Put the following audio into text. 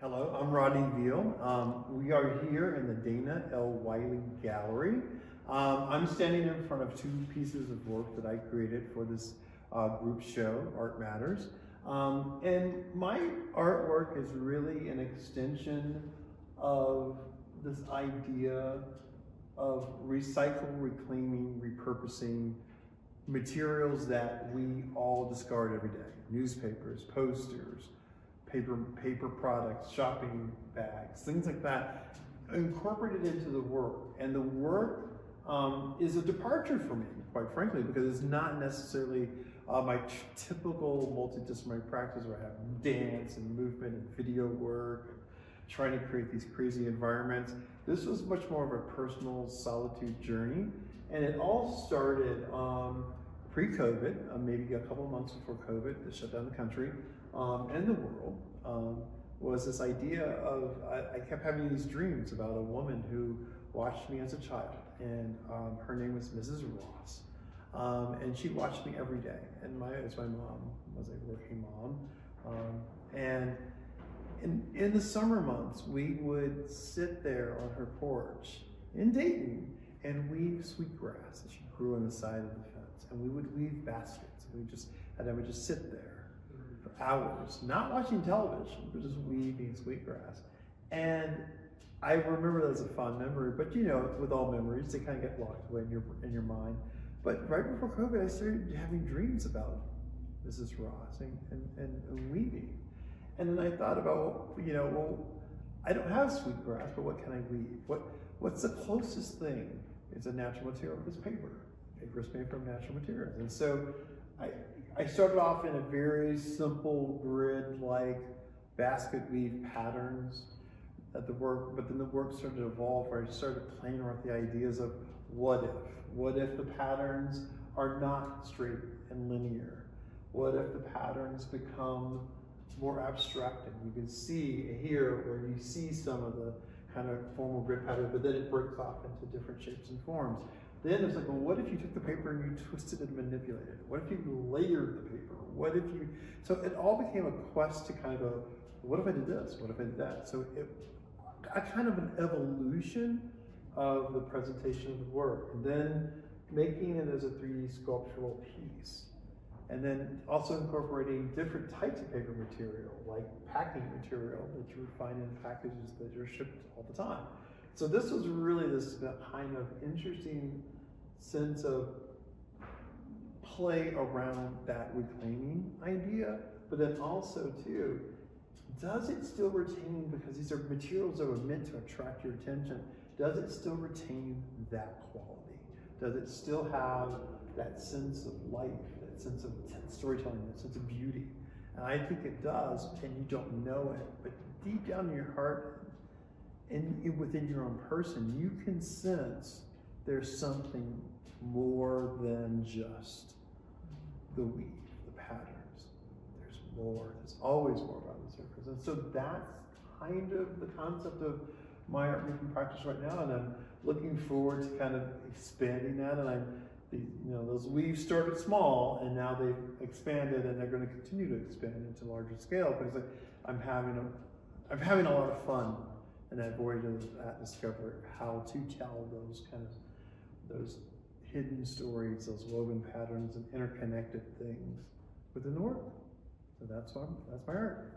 Hello, I'm Rodney Veal. We are here in the Dana L. Wiley Gallery. I'm standing in front of two pieces of work that I created for this group show, Art Matters. And my artwork is really an extension of this idea of recycle, reclaiming, repurposing materials that we all discard every day. Newspapers, posters, paper products, shopping bags, things like that, incorporated into the work. And the work is a departure for me, quite frankly, because it's not necessarily my typical multidisciplinary practice where I have dance and movement and video work, and trying to create these crazy environments. This was much more of a personal solitude journey. And it all started pre-COVID, maybe a couple of months before COVID that shut down the country and the world, was this idea of, I kept having these dreams about a woman who watched me as a child, and her name was Mrs. Ross. And she watched me every day, and as my mom was a working mom. And in the summer months, we would sit there on her porch in Dayton and weave sweetgrass that she grew on the side of the fence. And we would weave baskets. I would just sit there for hours, not watching television, but just weaving sweetgrass. And I remember that as a fond memory, but you know, with all memories, they kind of get locked away in your mind. But right before COVID, I started having dreams about Mrs. Ross and weaving. And then I thought about, well, I don't have sweetgrass, but what can I weave? What's the closest thing? It's a natural material. It's paper. Paper is made from natural materials. And so I started off in a very simple grid-like basket weave patterns at the work, but then the work started to evolve where I started playing around with the ideas of what if? What if the patterns are not straight and linear? What if the patterns become more abstracted? You can see here where you see some of the kind of formal grid pattern, but then it breaks off into different shapes and forms. Then it's like, well, what if you took the paper and you twisted and manipulated it? What if you layered the paper? What if you, so it all became a quest to kind of go, what if I did this? What if I did that? So a kind of an evolution of the presentation of the work, and then making it as a 3D sculptural piece. And then also incorporating different types of paper material, like packing material that you would find in packages that are shipped all the time. So this was really this kind of interesting sense of play around that reclaiming idea, but then also too, does it still retain, because these are materials that were meant to attract your attention, does it still retain that quality? Does it still have that sense of life, that sense of storytelling, that sense of beauty? And I think it does, and you don't know it, but deep down in your heart and within your own person, you can sense there's something more than just the weave, the patterns. There's more, there's always more around the surface. And so that's kind of the concept of my art making practice right now, and I'm looking forward to kind of expanding that. And those weaves started small, and now they've expanded, and they're going to continue to expand into larger scale, because I'm having a lot of fun in that voyage of that discovery of how to tell those hidden stories, those woven patterns and interconnected things within the work. So that's my art.